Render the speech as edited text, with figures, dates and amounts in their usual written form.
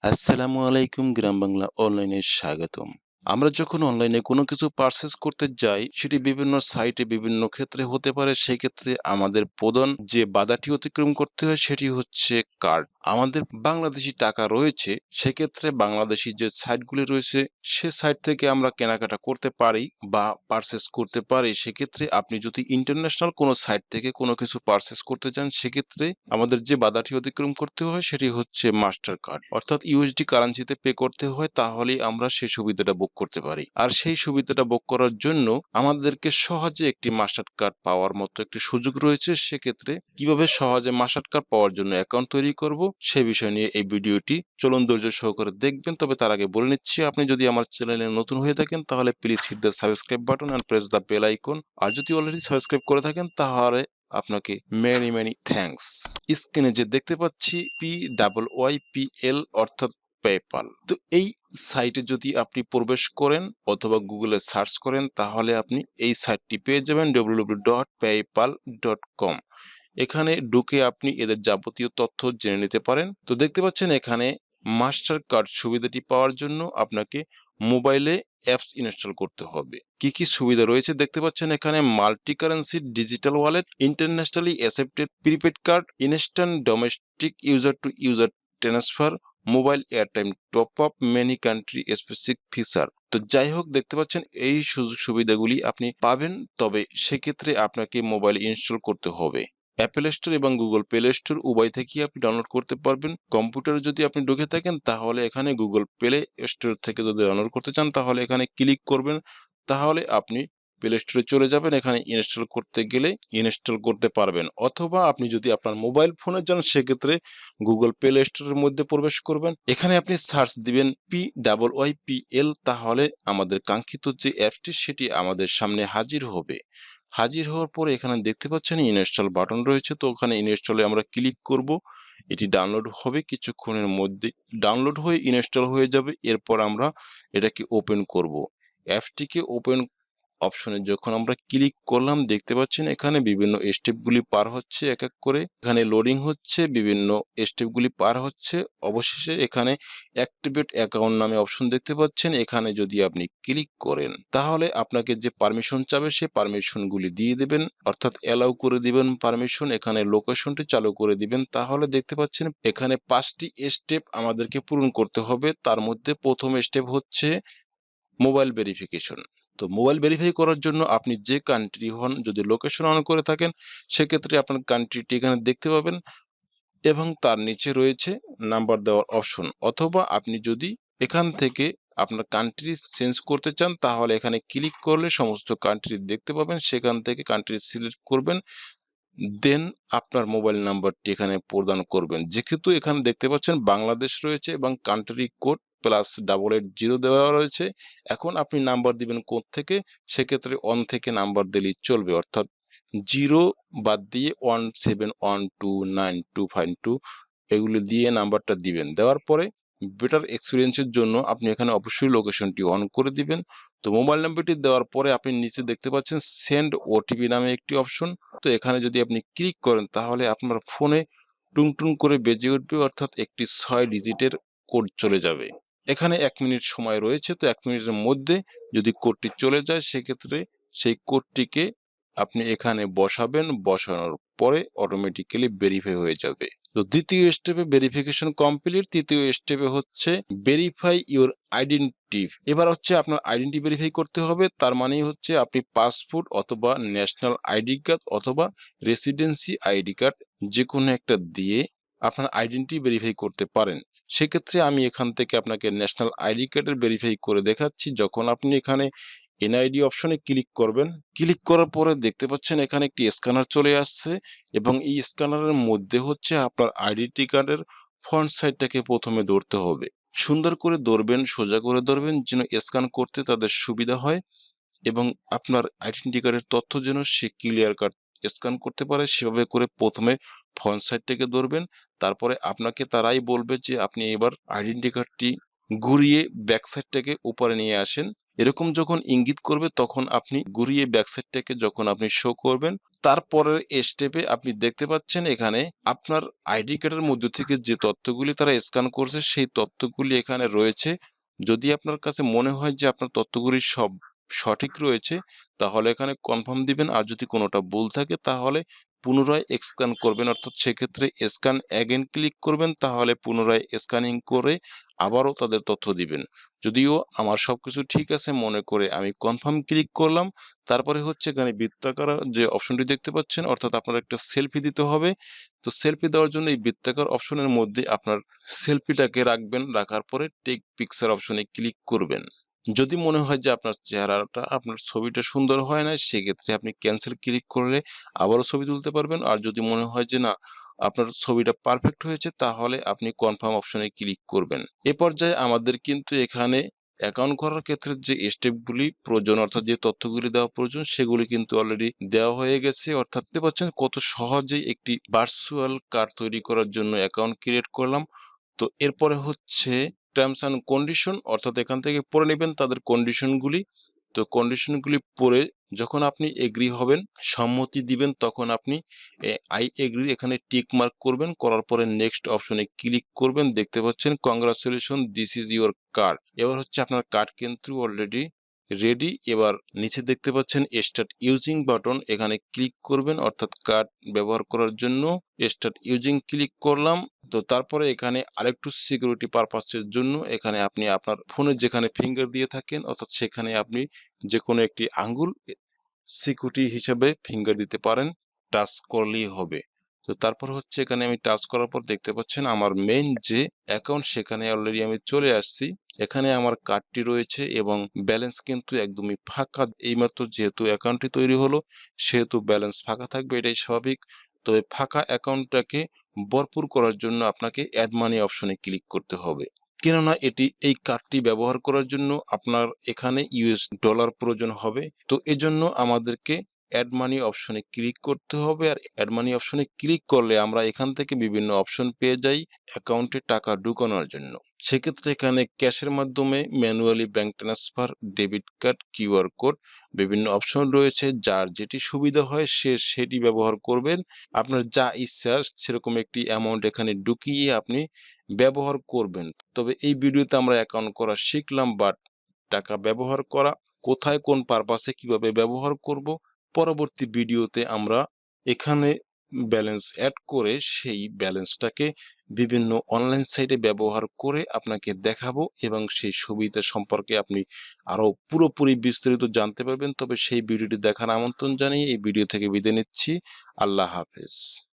আসসালামু আলাইকুম গ্রাম বাংলা অনলাইনে স্বাগতম। আমরা যখন অনলাইনে কোনো কিছু পারচেজ করতে যাই সেটি বিভিন্ন সাইটে বিভিন্ন ক্ষেত্রে হতে পারে। সেক্ষেত্রে আমাদের প্রধান যে বাধাটি অতিক্রম করতে হয় সেটি হচ্ছে কার্ড। আমাদের বাংলাদেশী টাকা রয়েছে, সেক্ষেত্রে বাংলাদেশী যে সাইটগুলি রয়েছে সে সাইট থেকে আমরা কেনাকাটা করতে পারি বা পারচেজ করতে পারি। সেক্ষেত্রে আপনি যদি ইন্টারন্যাশনাল কোনো সাইট থেকে কোনো কিছু পারচেজ করতে চান সেক্ষেত্রে আমাদের যে বাধাটি অতিক্রম করতে হয় সেটি হচ্ছে মাস্টার কার্ড, অর্থাৎ ইউএসডি কারেন্সিতে পে করতে হয়, তাহলেই আমরা সেই সুবিধাটা বুক করতে পারি। আর সেই সুবিধাটা বুক করার জন্য আমাদেরকে সহজে একটি মাস্টার কার্ড পাওয়ার মতো একটি সুযোগ রয়েছে। সেক্ষেত্রে কিভাবে সহজে মাস্টার কার্ড পাওয়ার জন্য অ্যাকাউন্ট তৈরি করব সে বিষয় নিয়ে এই ভিডিওটি চলুন ধৈর্য সহকারে দেখবেন। তবে তার আগে বলে নিচ্ছি, আপনি যদি আমার চ্যানেলে নতুন হয়ে থাকেন তাহলে please hit the subscribe button and press the bell icon. আর যদি অলরেডি সাবস্ক্রাইব করে থাকেন তাহলে আপনাকে মেনি মেনি থ্যাঙ্কস। স্ক্রিনে যে দেখতে পাচ্ছি PYPL অর্থাৎ পেপ্যাল, তো এই সাইটে যদি আপনি প্রবেশ করেন অথবা গুগলে সার্চ করেন তাহলে আপনি এই সাইটটি পেয়ে যাবেন www.paypal.com। এখানে ঢুকে আপনি এদের যাবতীয় তথ্য জেনে নিতে পারেন। তো দেখতে পাচ্ছেন এখানে মাস্টার কার্ড সুবিধাটি পাওয়ার জন্য আপনাকে মোবাইলে অ্যাপস ইনস্টল করতে হবে। কি কি সুবিধা রয়েছে দেখতে পাচ্ছেন এখানে: multi currency digital wallet, internationally accepted prepaid card, instant domestic user to user transfer, mobile airtime top up, many country specific feature. তো যাই হোক, দেখতে পাচ্ছেন এই সুযোগ সুবিধাগুলি আপনি পাবেন, তবে সেক্ষেত্রে আপনাকে মোবাইল ইনস্টল করতে হবে। অ্যাপেল স্টোর এবং গুগল প্লে স্টোর উভয় থেকেই আপনি ডাউনলোড করতে পারবেন। কম্পিউটারে যদি আপনি ঢুকে থাকেন তাহলে এখানে গুগল প্লে স্টোর থেকে যদি ডাউনলোড করতে চান তাহলে এখানে ক্লিক করবেন, তাহলে আপনি প্লে স্টোরে চলে যাবেন। এখানে ইনস্টল করতে গেলে ইনস্টল করতে পারবেন, অথবা আপনি যদি আপনার মোবাইল ফোনে যান সেক্ষেত্রে গুগল প্লে স্টোরের মধ্যে প্রবেশ করবেন। এখানে আপনি সার্চ দিবেন PYPL, তাহলে আমাদের কাঙ্ক্ষিত যে অ্যাপসটি সেটি আমাদের সামনে হাজির হবে। হাজির হওয়ার পরে এখানে দেখতে পাচ্ছেন ইনস্টল বাটন রয়েছে, তো ওখানে ইনস্টলে আমরা ক্লিক করব। এটি ডাউনলোড হবে, কিছুক্ষণের মধ্যে ডাউনলোড হয়ে ইনস্টল হয়ে যাবে। এরপর আমরা এটাকে ওপেন করব। অ্যাপসটিকে ওপেন অপশনে যখন আমরা ক্লিক করলাম দেখতে পাচ্ছেন এখানে বিভিন্ন স্টেপগুলি পার হচ্ছে এক এক করে। এখানে লোডিং হচ্ছে, বিভিন্ন স্টেপগুলি পার হচ্ছে। অবশেষে এখানে অ্যাক্টিভেট অ্যাকাউন্ট নামে অপশন দেখতে পাচ্ছেন, এখানে যদি আপনি ক্লিক করেন তাহলে আপনাকে যে পারমিশন চাবে সে পারমিশনগুলি দিয়ে দেবেন, অর্থাৎ অ্যালাউ করে দিবেন পারমিশন। এখানে লোকেশনটি চালু করে দিবেন। তাহলে দেখতে পাচ্ছেন এখানে 5টি স্টেপ আমাদেরকে পূরণ করতে হবে। তার মধ্যে প্রথম স্টেপ হচ্ছে মোবাইল ভেরিফিকেশন। তো মোবাইল ভেরিফাই করার জন্য আপনি যে কান্ট্রি হন, যদি লোকেশন অন করে থাকেন সেক্ষেত্রে আপনার কান্ট্রিটি এখানে দেখতে পাবেন এবং তার নিচে রয়েছে নাম্বার দেওয়ার অপশন। অথবা আপনি যদি এখান থেকে আপনার কান্ট্রি চেঞ্জ করতে চান তাহলে এখানে ক্লিক করলে সমস্ত কান্ট্রি দেখতে পাবেন, সেখান থেকে কান্ট্রি সিলেক্ট করবেন, দেন আপনার মোবাইল নাম্বারটি এখানে প্রদান করবেন। যেহেতু এখানে দেখতে পাচ্ছেন বাংলাদেশ রয়েছে এবং কান্ট্রি কোড +880 দেওয়া রয়েছে। এখন আপনি নাম্বার দিবেন কোড থেকে, সেক্ষেত্রে 1 থেকে নাম্বার দিলেই চলবে, অর্থাৎ 0 বাদ দিয়ে 17129252 এগুলো দিয়ে নাম্বারটা দিবেন। দেওয়ার পরে বেটার এক্সপিরিয়েন্সের জন্য আপনি এখানে অবশ্যই লোকেশনটি অন করে দিবেন। তো মোবাইল নাম্বারটি দেওয়ার পরে আপনি নিচে দেখতে পাচ্ছেন সেন্ড ওটিপি নামে একটি অপশন। তো এখানে যদি আপনি ক্লিক করেন তাহলে আপনার ফোনে টুংটুং করে বেজে উঠবে, অর্থাৎ একটি 6 ডিজিটের কোড চলে যাবে। এখানে 1 মিনিট সময় রয়েছে, তো 1 মিনিটের মধ্যে যদি কোডটি চলে যায় সেক্ষেত্রে সেই কোডটিকে আপনি এখানে বসাবেন। বসানোর পরে অটোমেটিক্যালি ভেরিফাই হয়ে যাবে। তো দ্বিতীয় স্টেপে ভেরিফিকেশন কমপ্লিট। তৃতীয় স্টেপে হচ্ছে ভেরিফাই ইউর আইডেন্টিটি। এবার হচ্ছে আপনার আইডেন্টি ভেরিফাই করতে হবে। তার মানেই হচ্ছে আপনি পাসপোর্ট অথবা ন্যাশনাল আইডি কার্ড অথবা রেসিডেন্সি আইডি কার্ড যে কোনো একটা দিয়ে আপনার আইডেন্টি ভেরিফাই করতে পারেন। সেক্ষেত্রে আমি এখান থেকে আপনাকে ন্যাশনাল আইডি কার্ডের ভেরিফাই করে দেখাচ্ছি। যখন আপনি এখানে এনআইডি অপশনে ক্লিক করবেন, ক্লিক করার পরে দেখতে পাচ্ছেন এখানে একটি স্ক্যানার চলে আসছে এবং এই স্ক্যানারের মধ্যে হচ্ছে আপনার আইডেন্টি কার্ডের ফ্রন্ট সাইডটাকে প্রথমে ধরতে হবে। সুন্দর করে ধরবেন, সোজা করে ধরবেন যেন স্ক্যান করতে তাদের সুবিধা হয় এবং আপনার আইডেন্টি কার্ডের তথ্য যেন সে ক্লিয়ার কাট স্ক্যান করতে পারে, সেভাবে করে প্রথমে ফ্রন্ট সাইডটাকে ধরবেন। তারপরে আপনাকে তারাই বলবে যে আপনি এবার আইডেন্টি কার্ডটি ঘুরিয়ে ব্যাক সাইডটাকে উপরে নিয়ে আসেন। এরকম যখন ইঙ্গিত করবে তখন আপনি ঘুরিয়ে ব্যাক সাইডটাকে যখন আপনি শো করবেন তারপরের স্টেপে আপনি দেখতে পাচ্ছেন এখানে আপনার আইডি কার্ডের মধ্যে থেকে যে তথ্যগুলি তারা স্ক্যান করছে সেই তথ্যগুলি এখানে রয়েছে। যদি আপনার কাছে মনে হয় যে আপনার তথ্যগুলি সব সঠিক রয়েছে তাহলে এখানে কনফার্ম দিবেন, আর যদি কোনোটা ভুল থাকে তাহলে পুনরায় স্ক্যান করবেন, অর্থাৎ সেক্ষেত্রে স্ক্যান অ্যাগেন ক্লিক করবেন, তাহলে পুনরায় স্ক্যানিং করে আবারও তাদের তথ্য দিবেন। যদিও আমার সবকিছু ঠিক আছে মনে করে আমি কনফার্ম ক্লিক করলাম। তারপরে হচ্ছে এখানে বৃত্তাকার যে অপশনটি দেখতে পাচ্ছেন, অর্থাৎ আপনার একটা সেলফি দিতে হবে। তো সেলফি দেওয়ার জন্য এই বৃত্তাকার অপশনের মধ্যে আপনার সেলফিটাকে রাখবেন, রাখার পরে টেক পিকচার অপশনে ক্লিক করবেন। যদি মনে হয় যে আপনার চেহারাটা আপনার ছবিটা সুন্দর হয় না, সেক্ষেত্রে আপনি ক্যান্সেল ক্লিক করলে আবারও ছবি তুলতে পারবেন। আর যদি মনে হয় যে না আপনার ছবিটা পারফেক্ট হয়েছে তাহলে আপনি কনফার্ম অপশনে ক্লিক করবেন। এ পর্যায়ে আমাদের কিন্তু এখানে অ্যাকাউন্ট করার ক্ষেত্রে যে স্টেপগুলি প্রয়োজন, অর্থাৎ যে তথ্যগুলি দেওয়া প্রয়োজন সেগুলি কিন্তু অলরেডি দেওয়া হয়ে গেছে। অর্থাৎ দেখতে পাচ্ছেন কত সহজেই একটি ভার্চুয়াল কার্ড তৈরি করার জন্য অ্যাকাউন্ট ক্রিয়েট করলাম। তো এরপরে হচ্ছে টার্মস অ্যান্ড কন্ডিশন, অর্থাৎ এখান থেকে পড়ে নেবেন তাদের কন্ডিশনগুলি। তো কন্ডিশনগুলি পড়ে যখন আপনি এগ্রি হবেন, সম্মতি দিবেন, তখন আপনি আই এগ্রি এখানে টিক মার্ক করবেন, করার পরে নেক্সট অপশনে ক্লিক করবেন। দেখতে পাচ্ছেন congratulation, this is your card. এবার হচ্ছে আপনার কার্ড কিন্তু অলরেডি রেডি। এবার নিচে দেখতে পাচ্ছেন স্টার্ট ইউজিং বাটন, এখানে ক্লিক করবেন, অর্থাৎ কার্ড ব্যবহার করার জন্য স্টার্ট ইউজিং ক্লিক করলাম। তো তারপরে এখানে আরেকটু সিকিউরিটি পারপাসের জন্য এখানে আপনি আপনার ফোনে যেখানে ফিঙ্গার দিয়ে থাকেন, অর্থাৎ সেখানে আপনি যে কোনো একটি আঙ্গুল সিকিউরিটি হিসেবে ফিঙ্গার দিতে পারেন, টাচ করলেই হবে। তো তারপর হচ্ছে এখানে আমি টাচ করার পর দেখতে পাচ্ছেন আমার মেইন যে অ্যাকাউন্ট সেখানে অলরেডি আমি চলে আসছি। এখানে আমার কার্ডটি রয়েছে এবং ব্যালেন্স কিন্তু একদমই ফাঁকা। এইমাত্র যেহেতু অ্যাকাউন্টটি তৈরি হলো সেহেতু ব্যালেন্স ফাঁকা থাকবে, এটাই স্বাভাবিক। তবে ফাঁকা অ্যাকাউন্টটাকে ভরপুর করার জন্য আপনাকে অ্যাড মানি অপশনে ক্লিক করতে হবে। কেননা এই কার্ডটি ব্যবহার করার জন্য আপনার এখানে ইউএস ডলার প্রয়োজন হবে। তো এজন্য আমাদেরকে অ্যাড মানি অপশনে ক্লিক করতে হবে। আর অ্যাড মানি অপশনে ক্লিক করলে আমরা এখান থেকে বিভিন্ন অপশন পেয়ে যাই অ্যাকাউন্টে টাকা ঢুকানোর জন্য। সেক্ষেত্রে এখানে ক্যাশের মাধ্যমে, manually bank transfer, debit card, QR code, বিভিন্ন অপশন রয়েছে। যার যেটি সুবিধা হয় সে সেটি ব্যবহার করবেন। আপনার যা ইচ্ছা সেরকম একটি অ্যামাউন্ট এখানে ঢুকিয়ে আপনি ব্যবহার করবেন। তবে এই ভিডিওতে আমরা অ্যাকাউন্ট করা শিখলাম, বাট টাকা ব্যবহার করা কোথায় কোন পারপাসে কিভাবে ব্যবহার করব, পরবর্তী ভিডিওতে আমরা এখানে ব্যালেন্স অ্যাড করে সেই ব্যালেন্সটাকে বিভিন্ন অনলাইন সাইটে ব্যবহার করে আপনাকে দেখাবো এবং সেই সুবিধা সম্পর্কে আপনি আরো পুরোপুরি বিস্তারিত জানতে পারবেন। তবে সেই ভিডিওটি দেখার আমন্ত্রণ জানিয়ে এই ভিডিও থেকে বিদায় নিচ্ছি। আল্লাহ হাফেজ।